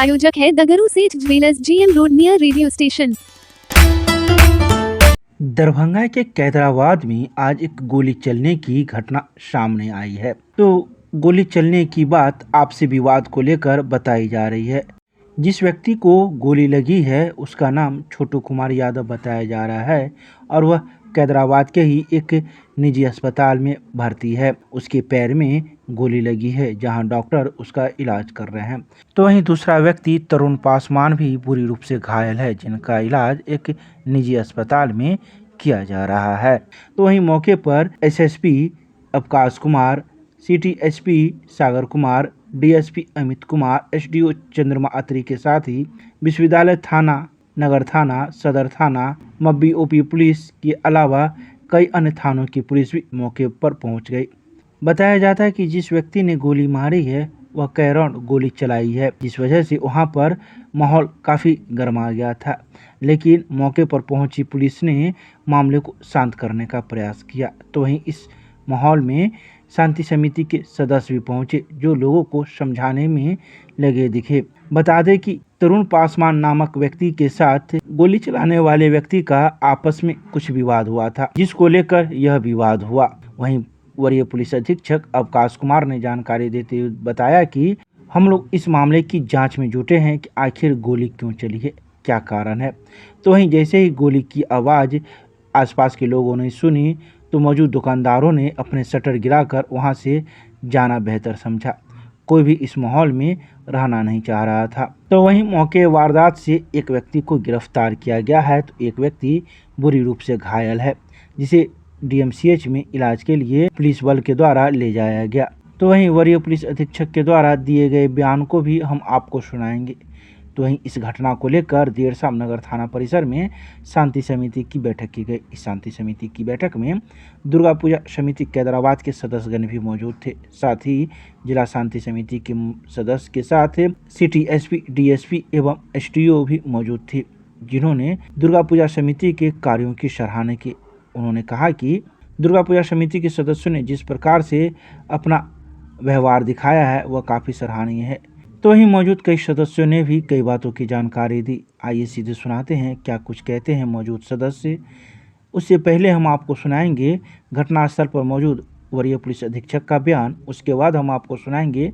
प्रायोजक है दगरू सेठ jewellers, GM road near radio station. Darbhanga के कैदराबाद में आज एक गोली चलने की घटना सामने आई है। तो गोली चलने की बात आपसी विवाद को लेकर बताई जा रही है। जिस व्यक्ति को गोली लगी है उसका नाम छोटू कुमार यादव बताया जा रहा है और वह कैदराबाद के ही एक निजी अस्पताल में भर्ती है। उसके पैर में गोली लगी है जहां डॉक्टर उसका इलाज कर रहे हैं। तो वहीं दूसरा व्यक्ति तरुण पासवान भी बुरी रूप से घायल है जिनका इलाज एक निजी अस्पताल में किया जा रहा है। तो वहीं मौके पर SSP अवकाश Kumar, city SP Sagar Kumar, DSP Amit Kumar, SDO चंद्रमा अत्री के साथ ही विश्वविद्यालय थाना, नगर थाना, सदर थाना, मब्बी OP पुलिस के अलावा कई अन्य थानों की पुलिस भी मौके पर पहुंच गई। बताया जाता है कि जिस व्यक्ति ने गोली मारी है वह कई राउंड गोली चलाई है, जिस वजह से वहां पर माहौल काफ़ी गर्मा गया था। लेकिन मौके पर पहुंची पुलिस ने मामले को शांत करने का प्रयास किया। तो वहीं इस माहौल में शांति समिति के सदस्य भी पहुंचे जो लोगों को समझाने में लगे दिखे। बता दें कि तरुण पासवान नामक व्यक्ति के साथ गोली चलाने वाले व्यक्ति का आपस में कुछ विवाद हुआ था, जिसको लेकर यह विवाद हुआ। वहीं वरीय पुलिस अधीक्षक अवकाश कुमार ने जानकारी देते हुए बताया कि हम लोग इस मामले की जांच में जुटे हैं कि आखिर गोली क्यों चली है, क्या कारण है। तो वहीं जैसे ही गोली की आवाज़ आसपास के लोगों ने सुनी तो मौजूद दुकानदारों ने अपने शटर गिराकर वहां से जाना बेहतर समझा। कोई भी इस माहौल में रहना नहीं चाह रहा था। तो वहीं मौके वारदात से एक व्यक्ति को गिरफ्तार किया गया है तो एक व्यक्ति बुरी रूप से घायल है जिसे DMCH में इलाज के लिए पुलिस बल के द्वारा ले जाया गया। तो वहीं वरीय पुलिस अधीक्षक के द्वारा दिए गए बयान को भी हम आपको सुनाएंगे। तो वहीं इस घटना को लेकर देर शाम नगर थाना परिसर में शांति समिति की बैठक की गई। इस शांति समिति की बैठक में दुर्गा पूजा समिति कैदराबाद के सदस्यगण भी मौजूद थे। साथ ही जिला शांति समिति के सदस्य के साथ सिटी SP, DSP एवं SDO भी मौजूद थे जिन्होंने दुर्गा पूजा समिति के कार्यों की सराहना की। उन्होंने कहा कि दुर्गा पूजा समिति के सदस्यों ने जिस प्रकार से अपना व्यवहार दिखाया है वह काफ़ी सराहनीय है। तो वहीं मौजूद कई सदस्यों ने भी कई बातों की जानकारी दी। आइए सीधे सुनाते हैं क्या कुछ कहते हैं मौजूद सदस्य। उससे पहले हम आपको सुनाएंगे घटनास्थल पर मौजूद वरीय पुलिस अधीक्षक का बयान। उसके बाद हम आपको सुनाएंगे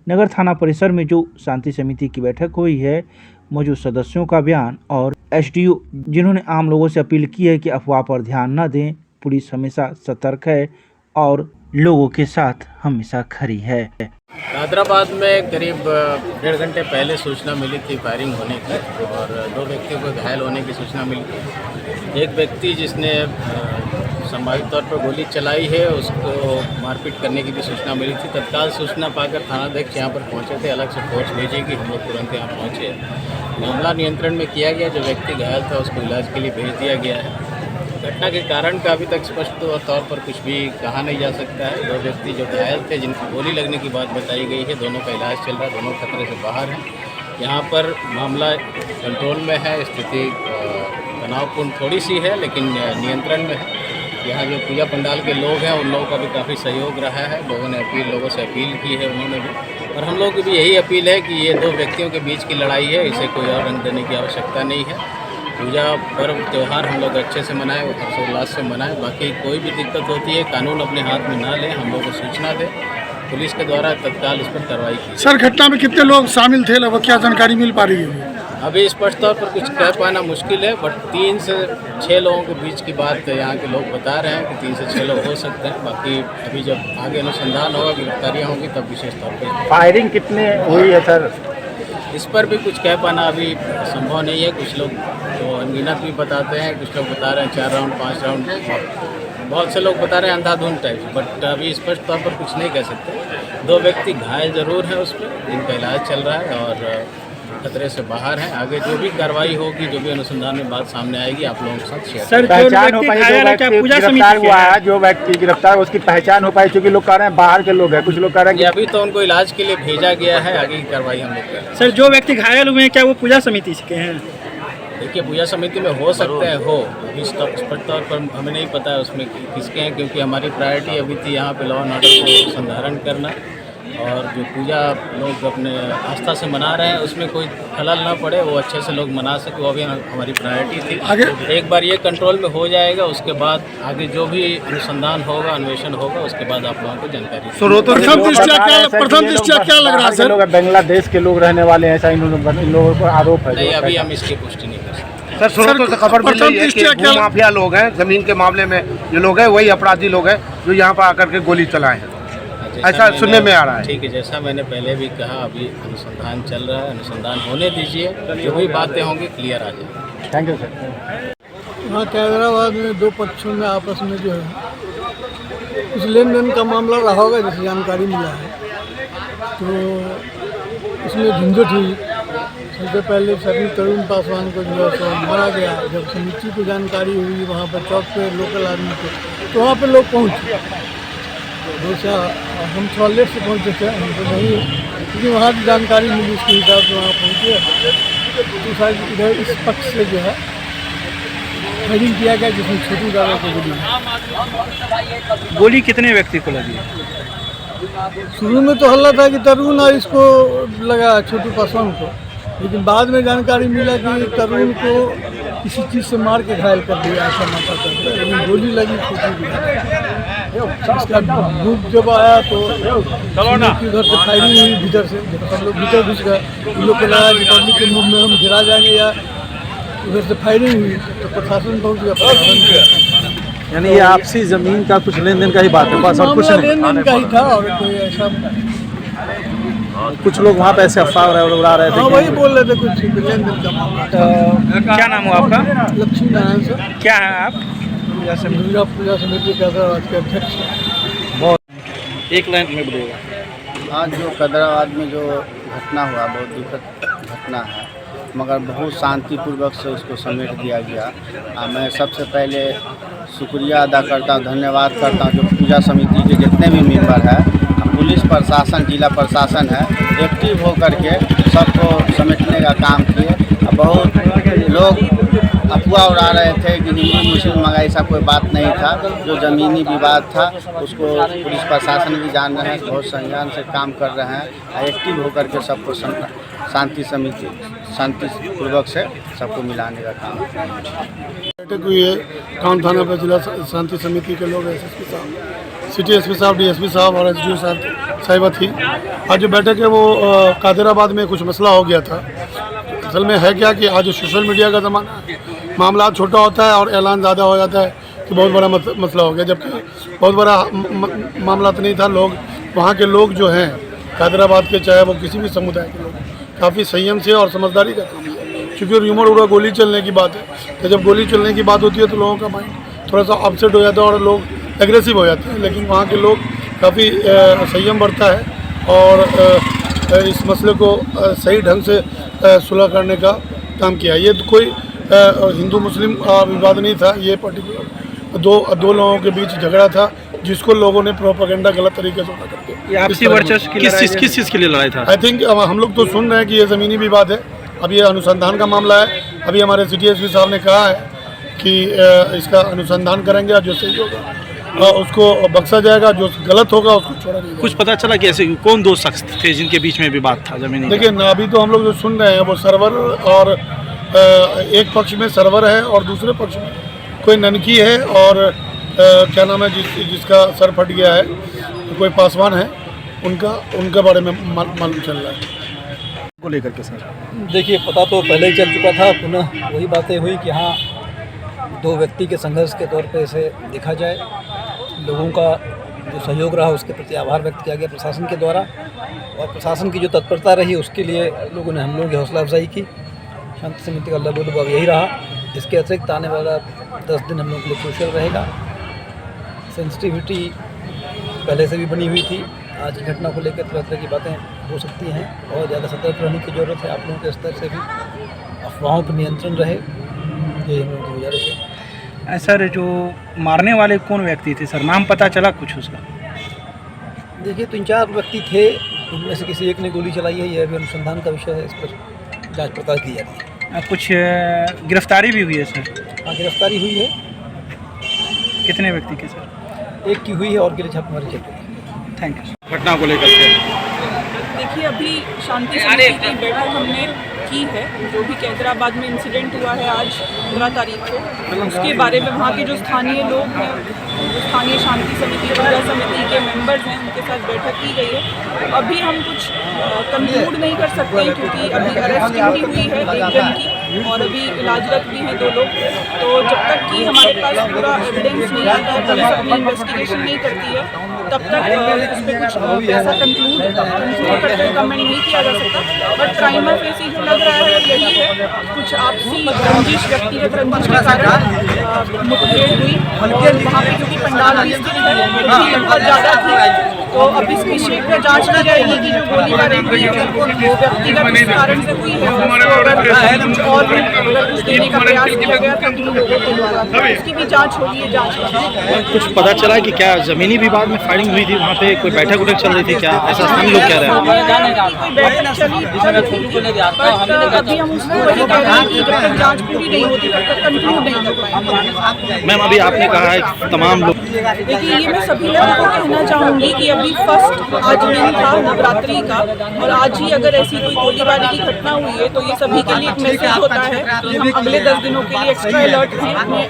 नगर थाना परिसर में जो शांति समिति की बैठक हुई है मौजूद सदस्यों का बयान और SDO जिन्होंने आम लोगों से अपील की है कि अफवाह पर ध्यान न दें। पुलिस हमेशा सतर्क है और लोगों के साथ हमेशा खड़ी है। हैदराबाद में करीब 1.5 घंटे पहले सूचना मिली थी फायरिंग होने की और 2 व्यक्तियों को घायल होने की सूचना मिली थी। एक व्यक्ति जिसने संभावित तौर पर गोली चलाई है उसको मारपीट करने की भी सूचना मिली थी। तत्काल सूचना पाकर थानाध्यक्ष यहाँ पर पहुँचे थे। अलग से फोर्स भेजेगी, हम लोग तुरंत यहाँ पहुँचे। मामला नियंत्रण में किया गया। जो व्यक्ति घायल था उसको इलाज के लिए भेज दिया गया है। घटना के कारण का अभी तक स्पष्ट तौर पर कुछ भी कहा नहीं जा सकता है। 2 व्यक्ति जो घायल थे जिनको गोली लगने की बात बताई गई है, दोनों का इलाज चल रहा है, दोनों खतरे से बाहर हैं। यहाँ पर मामला कंट्रोल में है, स्थिति तनावपूर्ण थोड़ी सी है लेकिन नियंत्रण में है। यहाँ जो पूजा पंडाल के लोग हैं उन लोगों का भी काफ़ी सहयोग रहा है। लोगों से अपील की है उन्होंने भी, और हम लोगों की भी यही अपील है कि ये 2 व्यक्तियों के बीच की लड़ाई है, इसे कोई और रंग देने की आवश्यकता नहीं है। पूजा पर्व त्यौहार हम लोग अच्छे से मनाएं, हर्षोल्लास से मनाएं। बाकी कोई भी दिक्कत होती है कानून अपने हाथ में ना लें, हम लोगों को सूचना दें, पुलिस के द्वारा तत्काल उस पर कार्रवाई की। सर, घटना में कितने लोग शामिल थे, लगभग क्या जानकारी मिल पा रही है? अभी स्पष्ट तौर पर कुछ कह पाना मुश्किल है, बट 3 से 6 लोगों के बीच की बात यहाँ के लोग बता रहे हैं कि 3 से 6 लोग हो सकते हैं। बाकी अभी जब आगे अनुसंधान होगा, गिरफ्तारियाँ होंगी तब विशेष तौर पर। फायरिंग कितने हुई है सर? इस पर भी कुछ कह पाना अभी संभव नहीं है। कुछ लोग तो अनगिनत भी बताते हैं, कुछ लोग बता रहे हैं 4 राउंड 5 राउंड, बहुत से लोग बता रहे हैं अंधाधुंध टाइप, बट अभी स्पष्ट तौर पर कुछ नहीं कह सकते। 2 व्यक्ति घायल जरूर हैं उस पर, जिनका इलाज चल रहा है और खतरे से बाहर हैं। आगे जो भी कार्रवाई होगी, जो भी अनुसंधान में बात सामने आएगी, आप लोगों के साथ शेयर। सर, पहचान हो पाई जो व्यक्ति गिरफ्तार उसकी पहचान हो पाई? क्योंकि लोग कह रहे हैं बाहर के लोग हैं, कुछ लोग कह रहे हैं अभी तो उनको इलाज के लिए भेजा गया है, आगे की कार्रवाई हम लोग करेंगे। सर, जो व्यक्ति घायल हुए हैं क्या वो पूजा समिति के हैं? देखिए, पूजा समिति में हो सकते हैं, हो अभी स्पष्ट तौर पर हमें नहीं पता है उसमें किसके हैं, क्योंकि हमारी प्रायोरिटी अभी थी यहाँ पे लॉ एंड ऑर्डर को संधारण करना। और जो पूजा लोग अपने आस्था से मना रहे हैं उसमें कोई खलल ना पड़े, वो अच्छे से लोग मना सके, वो भी हमारी प्रायोरिटी थी। आगे एक बार ये कंट्रोल में हो जाएगा, उसके बाद आगे जो भी अनुसंधान होगा, अन्वेषण होगा, उसके बाद आप लोगों को जानकारी प्रथम दृष्टया क्या लग रहा है सर? बांग्लादेश के लोग रहने वाले हैं, ऐसा इन लोगों पर आरोप है। नहीं, अभी हम इसकी पुष्टि नहीं कर सकते। सर स्रोतों से खबर मिल रही है कि भू माफिया लोग हैं, जमीन के मामले में जो लोग हैं वही अपराधी लोग हैं जो यहाँ पर आकर के गोली चलाए हैं, ऐसा सुनने में आ रहा है। ठीक है, जैसा मैंने पहले भी कहा, अभी अनुसंधान चल रहा है, अनुसंधान होने दीजिए, जो भी बातें होंगी क्लियर आ जाएगी। Thank you sir. यहाँ कैदराबाद में दो पक्षों में आपस में जो है कुछ लेन देन का मामला रहा होगा, जैसे जानकारी मिला है। तो उसमें झंझट हुई। सबसे पहले सभी तरुण पासवान को जो है सो मारा गया। जब समिति को जानकारी हुई वहाँ पर चौक पे लोकल आदमी को, तो वहाँ पर लोग पहुँचे। दूसरा हम थोड़ा लेट से पहुँचे थे, हमको नहीं, क्योंकि वहाँ की जानकारी मिली उसके हिसाब से वहाँ पहुँचे। तो शायद इधर इस पक्ष से जो है फायरिंग किया गया, जिसमें छोटू दादा को गोली कितने व्यक्ति को लगी? शुरू में तो हल्ला था कि तरुण और इसको लगा, छोटू पासवान को, लेकिन बाद में जानकारी मिला कि तरुण को किसी चीज़ से मार के घायल कर दिया, ऐसा माता करता है। लेकिन गोली लगी छोटू को। इसका ग्रुप जब आया तो उधर से फायरिंग हुई, भीतर से सब लोग भीतर घुस गए। उन लोग को लगा कि पब्लिक के मुँह में हम गिरा जाएंगे, या उधर से फायरिंग हुई तो प्रशासन पहुँच गया। प्रशासन यानी ये आपसी जमीन का कुछ लेन देन का ही बात है बस, और कुछ नहीं? लेन देन का ही था, और कोई ऐसा कुछ लोग वहाँ पे ऐसे अफवाह उड़ा रहे थे। हाँ, वही बोल रहे थे कुछ लेन देन का मामला। क्या नाम हुआ आपका? लक्ष्मी नारायण सर, क्या है आप? दुर्गा पूजा समिति कैदराबाद के अध्यक्ष हैं। एक लाइन में बोलिएगा। आज जो कैदराबाद में जो घटना हुआ, बहुत दुखद घटना है, मगर बहुत शांतिपूर्वक से उसको समेट दिया गया। मैं सबसे पहले शुक्रिया अदा करता हूँ, धन्यवाद करता हूँ जो पूजा समिति के जितने भी मेंबर हैं, पुलिस प्रशासन, जिला प्रशासन है, एक्टिव होकर के सबको समेटने का काम किए। बहुत लोग अफवाह उड़ा रहे थे कि हिंदू मुस्लिम मगर ऐसा कोई बात नहीं था। जो ज़मीनी विवाद था उसको पुलिस प्रशासन भी जान रहे हैं, बहुत संज्ञान से काम कर रहे हैं, एक्टिव होकर के सबको शांतिपूर्वक से सबको मिलाने का काम। बैठक हुई है टाउन थाना पर, जिला शांति समिति के लोग, एसएसपी साहब, सिटी एसपी साहब, डीएसपी साहब और एसडीओ साहिबा थी। आज जो बैठक है वो कैदराबाद में कुछ मसला हो गया था। असल में है क्या कि आज सोशल मीडिया का ज़माना है, मामला छोटा होता है और ऐलान ज़्यादा हो जाता है कि बहुत बड़ा मसला हो गया, जबकि बहुत बड़ा मामला तो नहीं था। लोग, वहाँ के लोग जो हैं कैदराबाद के, चाहे वो किसी भी समुदाय के लोग, काफ़ी संयम से और समझदारी का काम किया। क्योंकि र्यूमर उड़ा गोली चलने की बात है, तो जब गोली चलने की बात होती है तो लोगों का माइंड थोड़ा सा अपसेट हो जाता है और लोग एग्रेसिव हो जाते हैं। लेकिन वहाँ के लोग काफ़ी संयम बरता है और इस मसले को सही ढंग से सुलह करने का काम किया। ये तो कोई हिंदू मुस्लिम विवाद नहीं था, ये पर्टिकुलर दो लोगों के बीच झगड़ा था, जिसको लोगों ने प्रोपेगेंडा गलत तरीके से उठा करके। आपसी वर्चस्व किस चीज़ के लिए लड़ाई था? आई थिंक हम लोग तो सुन रहे हैं कि ये ज़मीनी विवाद है, अब ये अनुसंधान का मामला है। अभी हमारे सिटी एसपी साहब ने कहा है कि इसका अनुसंधान करेंगे और जो सही होगा उसको बख्शा जाएगा, जो गलत होगा उसको छोड़ा नहीं जाएगा। कुछ पता चला कि ऐसे कौन दो शख्स थे जिनके बीच में विवाद था जमीनी? देखिए, अभी तो हम लोग जो सुन रहे हैं वो सर्वर, और एक पक्ष में सर्वर है और दूसरे पक्ष में कोई ननकी है, और क्या नाम है जिसका सर फट गया है, कोई पासवान है, उनका बारे में मालूम चल रहा है को लेकर के। सर देखिए, पता तो पहले ही चल चुका था, पुनः वही बातें हुई कि हाँ, दो व्यक्ति के संघर्ष के तौर पे इसे देखा जाए। लोगों का जो सहयोग रहा उसके प्रति आभार व्यक्त किया गया प्रशासन के द्वारा, और प्रशासन की जो तत्परता रही उसके लिए लोगों ने हम लोगों की हौसला अफजाई की। शांति समिति का लबोलुब अब यही रहा। इसके अतिरिक्त आने वाला 10 दिन हम लोगों के लिए क्रूशियल रहेगा। सेंसिटिविटी पहले से भी बनी हुई थी, आज की घटना को लेकर तरह तरह की बातें हो सकती हैं और ज़्यादा सतर्क रहने की ज़रूरत है। आप लोगों के स्तर से भी अफवाहों पर नियंत्रण रहे, ये हम लोगों की गुजारिश है। सर, जो मारने वाले कौन व्यक्ति थे सर, नाम पता चला कुछ उसका? देखिए, 3-4 व्यक्ति थे, उनमें से किसी एक ने गोली चलाई है, यह अभी अनुसंधान का विषय है, इस पर जांच पड़ताल की जाती है। कुछ गिरफ्तारी भी हुई है सर? हाँ, गिरफ्तारी हुई है। कितने व्यक्ति की सर? एक की हुई है और के लिए छापेमारी चल रही है। Thank you. घटना को लेकर के देखिए, अभी शांति समिति की बैठक हमने की है। जो भी कैदराबाद में इंसिडेंट हुआ है आज 15 तारीख को, उसके बारे में वहाँ के जो स्थानीय लोग हैं, जो स्थानीय शांति समिति पूजा समिति के मेंबर्स हैं, उनके साथ बैठक की गई है। अभी हम कुछ कंक्लूड नहीं कर सकते क्योंकि अभी अरेस्टिंग भी हुई है एक जन की और अभी इलाजरत भी हैं 2 लोग। तो जब तक कि हमारे पास पूरा एविडेंस नहीं आता है, पुलिस अपनी इन्वेस्टिगेशन नहीं करती है, तब तक उस पर कुछ ऐसा कंक्लूड करके कमेंट नहीं किया जा सकता। बट प्राइमर फेसी जो लग रहा है यही है, कुछ आपसी रंजिश, व्यक्तिगत रंजिश के कारण मुठभेड़ हुई और वहाँ पे क्योंकि पंडाल भी स्थित है, भीड़ बहुत ज़्यादा थी। तो अब इस विषय पर जांच की जाएगी कि जो गोलीबारी हुई है वो व्यक्तिगत किस कारण से हुई है, और कुछ देने का प्रयास किया गया था कि लोगों के द्वारा, उसकी भी जांच होगी। ये जांच कुछ पता चला कि क्या जमीनी विवाद में फायरिंग हुई थी, वहाँ पे कोई बैठक उठक चल रही थी क्या, ऐसा स्थानीय लोग कह रहे हैं? कोई बैठक चली बट अभी हम उसको वही कह रहे हैं कि जब तक जांच पूरी नहीं होती तब तक कंक्लूड नहीं कर पाएंगे। मैम, अभी आपने कहा है तमाम लोग, देखिए, ये मैं सभी लोगों को कहना चाहूँगी कि अभी फर्स्ट आज दिन था नवरात्रि का, और आज ही अगर ऐसी कोई गोलीबारी की घटना हुई है तो ये सभी के लिए एक मैसेज होता है कि हम अगले 10 दिनों के लिए एक्स्ट्रा अलर्ट हैं, अपने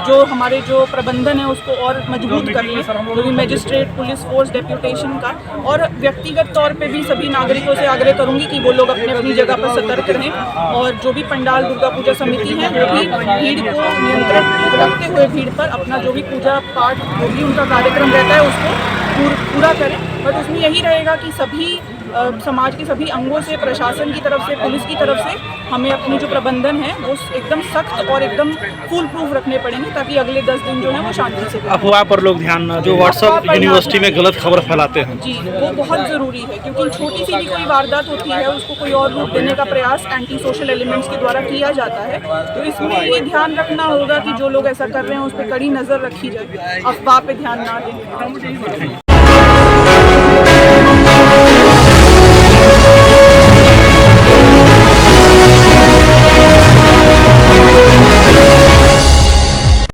जो हमारे जो प्रबंधन है उसको और मजबूत कर लें, जो भी मजिस्ट्रेट, पुलिस फोर्स, डेप्यूटेशन का। और व्यक्तिगत तौर पे भी सभी नागरिकों से आग्रह करूँगी कि वो लोग अपने अपनी जगह पर सतर्क रहें, और जो भी पंडाल दुर्गा पूजा समिति है वो भी भीड़ को नियंत्रित रखते हुए भीड़ पर अपना जो भी पूजा पाठ, जो भी उनका कार्यक्रम रहता है उसको पूरा करें। बट उसमें यही रहेगा कि सभी समाज के सभी अंगों से, प्रशासन की तरफ से, पुलिस की तरफ से हमें अपनी जो प्रबंधन है वो एकदम सख्त और एकदम फुल प्रूफ रखने पड़ेंगे ताकि अगले 10 दिन जो है वो शांति से। अफवाह पर लोग ध्यान न, जो व्हाट्सएप यूनिवर्सिटी में गलत खबर फैलाते हैं जी, वो बहुत ज़रूरी है क्योंकि छोटी सी भी कोई वारदात होती है उसको कोई और रूप देने का प्रयास एंटी सोशल एलिमेंट्स के द्वारा किया जाता है। तो इसमें ये ध्यान रखना होगा कि जो लोग ऐसा कर रहे हैं उस पर कड़ी नज़र रखी जाए, अफवाह पे ध्यान ना दें।